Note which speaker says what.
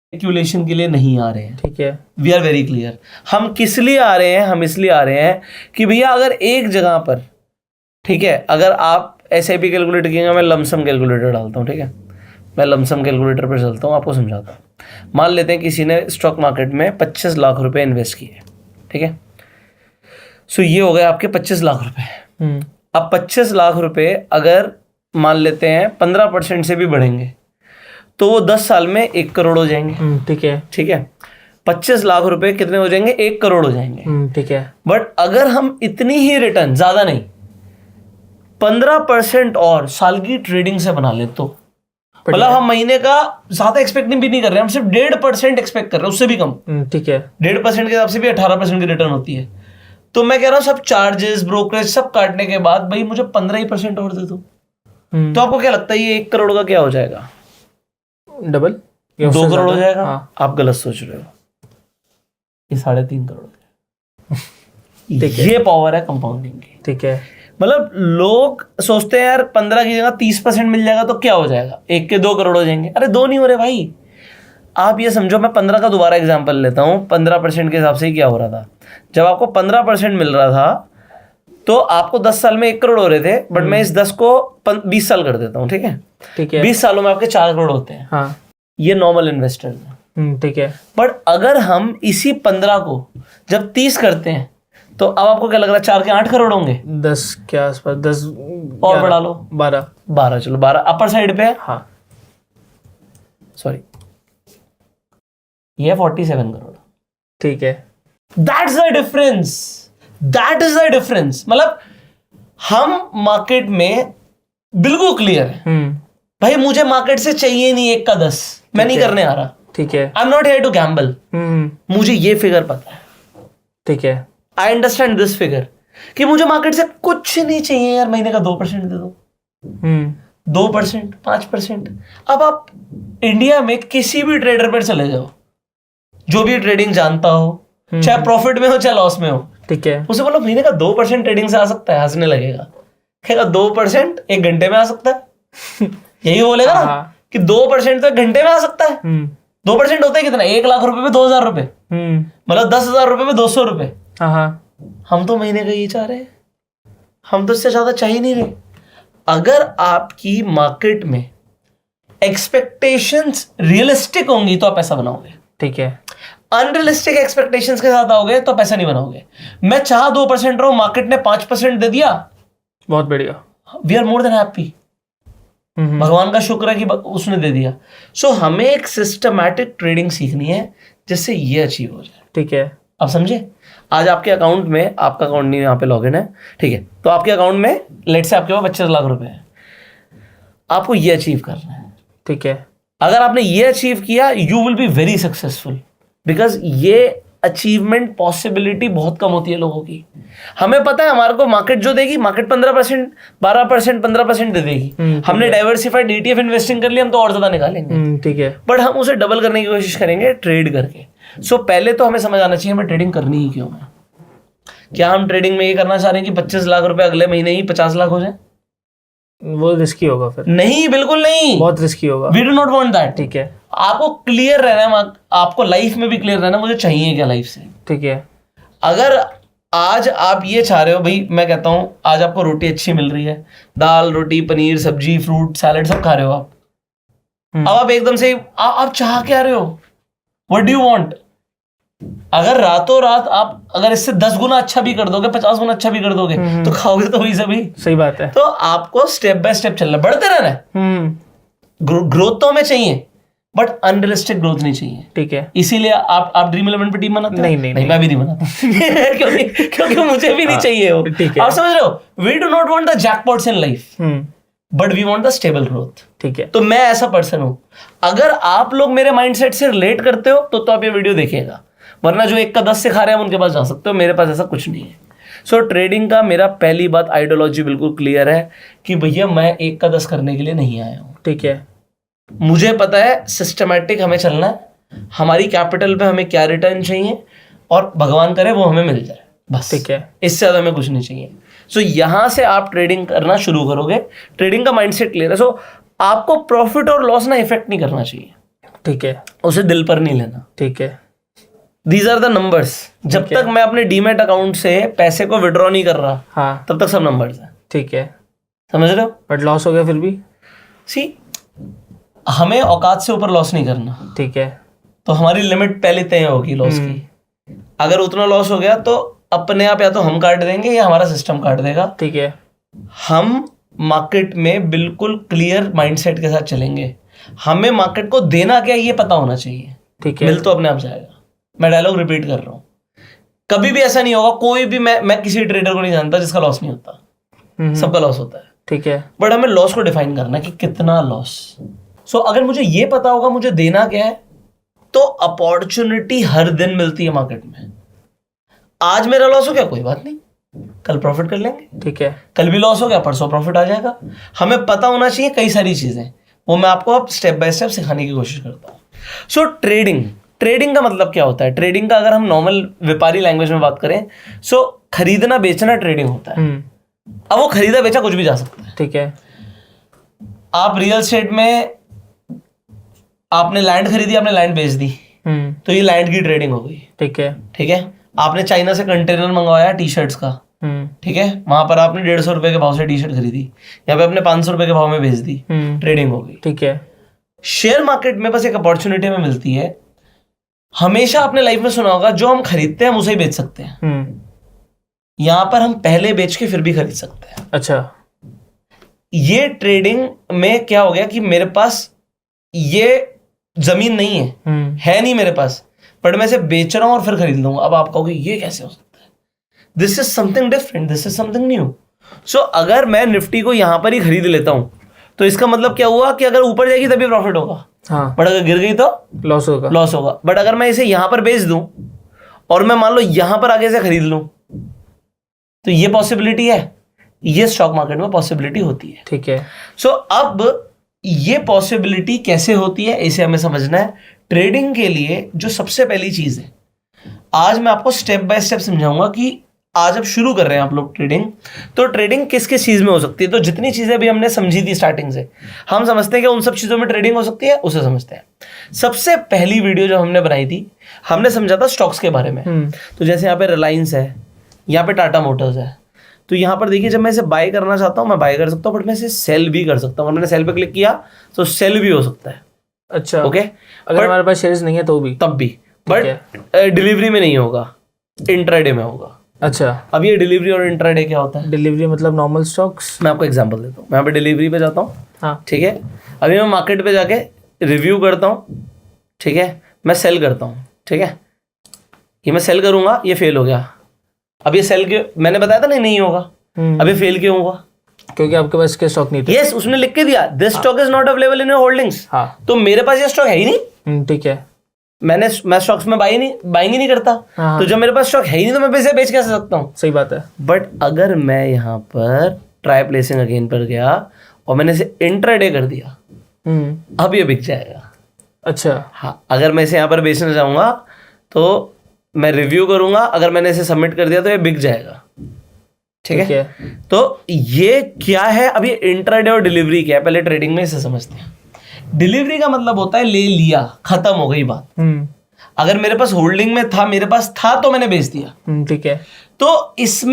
Speaker 1: Speculation के लिए नहीं आ रहे हैं,
Speaker 2: ठीक है।
Speaker 1: We are very clear. हम किस लिए आ रहे हैं? हम इसलिए आ रहे हैं कि भैया अगर एक जगह पर, ठीक है, अगर आप SIP कैलकुलेट किएगा, मैं लमसम कैलकुलेटर डालता हूँ, ठीक है, मैं लमसम कैलकुलेटर पर चलता हूँ, आपको समझाता हूँ। मान लेते हैं किसी ने स्टॉक मार्केट में 25 लाख रुपए इन्वेस्ट किए, ठीक है, सो ये हो गए आपके 25 लाख रुपए। अब 25 लाख रुपए अगर मान लेते हैं 15% से भी बढ़ेंगे तो वो 10 साल में 1 करोड़ हो जाएंगे,
Speaker 2: ठीक है,
Speaker 1: ठीक है। 25 लाख रुपए कितने हो जाएंगे? 1 करोड़ हो जाएंगे,
Speaker 2: ठीक है।
Speaker 1: बट अगर हम इतनी ही रिटर्न, ज्यादा नहीं, 15% और साल की ट्रेडिंग से बना ले तो मतलब हम महीने का ज्यादा एक्सपेक्ट भी नहीं कर रहे, हम सिर्फ 1.5% एक्सपेक्ट कर रहे हैं, उससे भी कम, ठीक है। 1.5% के हिसाब से भी 18% की रिटर्न होती है। तो मैं कह रहा हूँ सब चार्जेस, ब्रोकरेज सब काटने के बाद भाई मुझे 15% और दे दो, तो आपको क्या लगता है ये 1 करोड़ का क्या हो जाएगा? डबल, 2 करोड़ हो जाएगा। हाँ। आप गलत सोच रहे हो, ये 3.5 करोड़ ये पावर है कंपाउंडिंग की, ठीक है। मतलब लोग सोचते हैं यार 15 की जगह 30% मिल जाएगा तो क्या हो जाएगा, 1 के 2 करोड़ हो जाएंगे। अरे 2 नहीं हो रहे भाई। आप ये समझो, मैं 15 का दोबारा एग्जांपल लेता हूँ। 15% के हिसाब से क्या हो रहा था, जब आपको 15% मिल रहा था तो आपको 10 साल में 1 करोड़ हो रहे थे, बट मैं इस 10 को 20 साल कर देता हूँ, ठीक है, ठीक है। 20 सालों में आपके 4 करोड़ होते हैं। हाँ। ये नॉर्मल इन्वेस्टर है, ठीक है। बट अगर हम इसी 15 को जब 30 करते हैं तो अब आपको क्या लग रहा है, 4 के 8 करोड़ होंगे, 10 के आसपास, 10 और बढ़ा लो, 12 चलो 12 अपर साइड पे है। हाँ सॉरी, ये 47 करोड़, ठीक है। That's the difference, that is the difference. मतलब हम मार्केट में बिल्कुल क्लियर है भाई, मुझे मार्केट से चाहिए नहीं 1 का 10, मैं नहीं करने आ रहा, ठीक है। I am not here to gamble, मुझे ये फिगर पता है, ठीक है। आई अंडरस्टैंड दिस फिगर कि मुझे मार्केट से कुछ नहीं चाहिए यार, महीने का 2% दे दो, 2%, 5%। अब आप इंडिया में किसी भी ट्रेडर पर चले जाओ, जो भी ट्रेडिंग जानता हो, चाहे प्रॉफिट में हो चाहे लॉस में हो, ठीक है, उसे बोलो महीने का 2% ट्रेडिंग से आ सकता है, हंसने लगेगा, कहेगा 2% 1 घंटे में आ सकता है। यही बोलेगा ना कि 2% तो 1 घंटे में आ सकता है। 2% होता है कितना, 1 लाख रुपए में 2,000 रुपए, मतलब 10,000 रुपए में 200 रुपए। हम तो महीने का ये चाह रहे हैं, हम तो इससे ज्यादा चाह ही नहीं रहे। अगर आपकी मार्केट में एक्सपेक्टेशंस रियलिस्टिक होंगी तो आप पैसा बनाओगे, ठीक है। अनरियलिस्टिक एक्सपेक्टेशंस के साथ आओगे तो पैसा नहीं बनाओगे। मैं चाह 2% रहूं, मार्केट ने 5% दे दिया, बहुत बढ़िया, we are more than happy, भगवान का शुक्र है कि उसने दे दिया। सो हमें एक सिस्टमैटिक ट्रेडिंग सीखनी है जिससे ये अचीव हो जाए, ठीक है। आप समझे? आज आपके अकाउंट में, आपका अकाउंट नहीं यहाँ पे लॉगिन है, ठीक है, तो आपके अकाउंट में लेट से आपके पास 25 लाख रुपए है, आपको ये अचीव करना है, ठीक है। अगर आपने ये अचीव किया, you will be very successful, because ये अचीवमेंट पॉसिबिलिटी बहुत कम होती है लोगों की। हमें पता है हमारे को मार्केट जो देगी, मार्केट 15%, 12%, 15% दे देगी। हमने डाइवर्सिफाइड ETF इन्वेस्टिंग कर लिया, हम तो और ज्यादा निकालेंगे, ठीक है, बट हम उसे डबल करने की कोशिश करेंगे ट्रेड करके। सो पहले तो हमें समझ आना चाहिए हमें ट्रेडिंग करनी ही क्यों है। क्या हम ट्रेडिंग में ये करना चाह रहे हैं कि 25 लाख रुपए अगले महीने ही 50 लाख हो जाए? वो रिस्की होगा फिर। नहीं, बिल्कुल नहीं, बहुत रिस्की होगा। We do not want that, ठीक है। आपको क्लियर रहना है, आपको लाइफ में भी क्लियर रहना, मुझे चाहिए क्या लाइफ से, ठीक है। अगर आज आप ये चाह रहे हो, भाई मैं कहता हूं आज आपको रोटी अच्छी मिल रही है, दाल रोटी पनीर सब्जी फ्रूट सैलेड सब खा रहे हो आप, अब आप एकदम से आप चाह क्या रहे हो, व्हाट डू यू वांट? अगर रातों रात आप अगर इससे 10 गुना अच्छा भी कर दोगे, 50 गुना अच्छा भी कर दोगे, तो खाओगे तो वही सभी। सही बात है। तो आपको स्टेप बाय स्टेप चलना, बढ़ते रहना है। ग्रोथ तो हमें चाहिए, बट अनरियलिस्टिक ग्रोथ नहीं चाहिए, ठीक है। इसीलिए आप ड्रीम 11 पे टीम बनाते हैं? नहीं, मैं भी नहीं बनाता क्योंकि मुझे भी नहीं चाहिए वो, ठीक है। आप समझ रहे हो? We do not want the jackpots in life, but we want the stable growth, ठीक है। तो मैं ऐसा पर्सन हूं, अगर आप लोग मेरे माइंडसेट से रिलेट करते हो तो आप ये वीडियो देखिएगा, वरना जो 1 का 10 से खा रहे हैं उनके पास जा सकते हो, मेरे पास ऐसा कुछ नहीं है। सो ट्रेडिंग का मेरा पहली बात आइडियोलॉजी बिल्कुल क्लियर है कि भैया मैं 1 का 10 करने के लिए नहीं आया हूं, ठीक है। मुझे पता है सिस्टमैटिक हमें चलना है, हमारी कैपिटल पे हमें क्या रिटर्न चाहिए और भगवान करे वो हमें मिल जाए, बस, ठीक है। इससे ज्यादा हमें कुछ नहीं चाहिए। सो यहां से आप ट्रेडिंग करना शुरू करोगे, ट्रेडिंग का माइंडसेट क्लियर है, सो आपको प्रॉफिट और लॉस ना इफेक्ट नहीं करना चाहिए, ठीक है, उसे दिल पर नहीं लेना। ठीक है, दीज आर द नंबर्स। जब तक मैं अपने डीमैट अकाउंट से पैसे को विड्रॉ नहीं कर रहा, हाँ, तब तक सब नंबर्स हैं। ठीक है, समझ रहे हो? बट लॉस हो गया फिर भी, सी हमें औकात से ऊपर लॉस नहीं करना। ठीक है, तो हमारी लिमिट पहले तय होगी लॉस की। अगर उतना लॉस हो गया तो अपने आप या तो हम काट देंगे या हमारा सिस्टम काट देगा। ठीक है, हम मार्केट में बिल्कुल क्लियर माइंडसेट के साथ चलेंगे। हमें मार्केट को देना क्या ये पता होना चाहिए। ठीक है, मिल तो अपने आप जाएगा। मैं डायलॉग रिपीट कर रहा हूं, कभी भी ऐसा नहीं होगा। कोई भी मैं किसी ट्रेडर को नहीं जानता जिसका लॉस नहीं होता, सबका लॉस होता है। ठीक है, बट हमें लॉस को डिफाइन करना कि कितना लॉस। सो अगर मुझे ये पता होगा मुझे देना क्या है, तो अपॉर्चुनिटी हर दिन मिलती है मार्केट में। आज मेरा लॉस हो गया, कोई बात नहीं, कल प्रॉफिट कर लेंगे। ठीक है, कल भी लॉस हो गया, परसों प्रॉफिट आ जाएगा। हमें पता होना चाहिए कई सारी चीजें, वो मैं आपको अब स्टेप बाय स्टेप सिखाने की कोशिश करता हूँ। सो ट्रेडिंग का मतलब क्या होता है? ट्रेडिंग का अगर हम नॉर्मल व्यापारी लैंग्वेज में बात करें, सो खरीदना बेचना ट्रेडिंग होता है। अब वो खरीदा बेचा कुछ भी जा सकता है। ठीक है, आप रियल एस्टेट में आपने लैंड खरीदी, आपने लैंड बेच दी, तो ये लैंड की ट्रेडिंग हो गई। ठीक है, ठीक है, आपने चाइना से कंटेनर मंगवाया टी शर्ट्स का, ठीक है, वहां पर आपने 150 रुपए के भाव से टी शर्ट खरीदी, यहाँ पे आपने 500 रुपए के भाव में बेच दी, ट्रेडिंग हो गई। ठीक है, शेयर मार्केट में बस एक अपॉर्चुनिटी हमें मिलती है। हमेशा अपने लाइफ में सुना होगा, जो हम खरीदते हैं हम उसे ही बेच सकते हैं। यहां पर हम पहले बेच के फिर भी खरीद सकते हैं। अच्छा, ये ट्रेडिंग में क्या हो गया कि मेरे पास ये जमीन नहीं है नहीं मेरे पास, बट मैं इसे बेच रहा हूं और फिर खरीद लूंगा। अब आप कहोगे ये कैसे हो सकता है? This is something different, this is something new. So अगर मैं निफ्टी को यहां पर ही खरीद लेता हूं तो इसका मतलब क्या हुआ कि अगर ऊपर जाएगी तभी प्रॉफिट होगा, हाँ, बट अगर गिर गई तो लॉस होगा। बट अगर मैं इसे यहां पर बेच दूं और मैं मान लो यहां पर आगे से खरीद लूं, तो ये पॉसिबिलिटी है, ये स्टॉक मार्केट में पॉसिबिलिटी होती है। ठीक है, सो अब ये पॉसिबिलिटी कैसे होती है इसे हमें समझना है। ट्रेडिंग के लिए जो सबसे पहली चीज है, आज मैं आपको स्टेप बाय स्टेप समझाऊंगा कि आज अब शुरू कर रहे हैं आप लोग ट्रेडिंग, तो ट्रेडिंग किस किस चीज में हो सकती है। तो जितनी चीजें अभी हमने समझी थी स्टार्टिंग से, हम समझते हैं कि उन सब चीजों में ट्रेडिंग हो सकती है, उसे समझते हैं। सबसे पहली वीडियो जो हमने बनाई थी, हमने समझा था स्टॉक्स के बारे में। तो जैसे यहाँ पे रिलायंस है, यहाँ पे टाटा मोटर्स है, तो यहाँ पर देखिए जब मैं इसे बाय करना चाहता हूँ मैं बाय कर सकता हूँ, बट मैं इसे सेल भी कर सकता हूँ। मैंने सेल पे क्लिक किया तो सेल भी हो सकता है। अच्छा, ओके, अगर हमारे पास शेयर्स नहीं है तो भी, तब भी, बट डिलीवरी में नहीं होगा, इंट्राडे में होगा। अच्छा, अब ये डिलीवरी और इंट्राडे क्या होता है? डिलीवरी मतलब नॉर्मल स्टॉक्स। मैं आपको एग्जांपल देता हूँ, मैं यहाँ पे डिलीवरी पे जाता हूँ, हाँ, ठीक है, अभी मैं मार्केट पे जाके रिव्यू करता हूँ, ठीक है, मैं सेल करता हूँ, ठीक है, ये मैं सेल करूंगा, ये फेल हो गया। अब ये सेल क्यों, मैंने बताया था नहीं होगा, अब ये फेल क्यों हुआ? क्योंकि आपके पास इसके स्टॉक नहीं थे। यस, उसने लिख के दिया this stock is not available in your holdings. हाँ, तो मेरे पास ये स्टॉक है ही नहीं। ठीक है, मैं स्टॉक्स में बाइंग ही नहीं करता। तो जब मेरे पास स्टॉक है ही नहीं तो मैं पैसे बेच कैसे सकता हूँ? सही बात है। बट अगर मैं यहाँ पर ट्राई प्लेसिंग अगेन पर गया और मैंने इसे इंट्राडे कर दिया, अब ये बिक जाएगा। अच्छा, हाँ, अगर मैं इसे यहाँ पर बेचने जाऊंगा तो मैं रिव्यू करूंगा, अगर मैंने इसे सबमिट कर दिया तो ये बिक जाएगा। ठीक है, तो ये क्या है? अब ये इंट्राडे और डिलीवरी क्या है, पहले ट्रेडिंग में इसे समझते हैं। डिलीवरी का मतलब होता है ले लिया, खत्म हो गई बात। अगर मेरे पास होल्डिंग में था, मेरे पास था तो मैंने बेच दिया। ठीक है, तो इसमें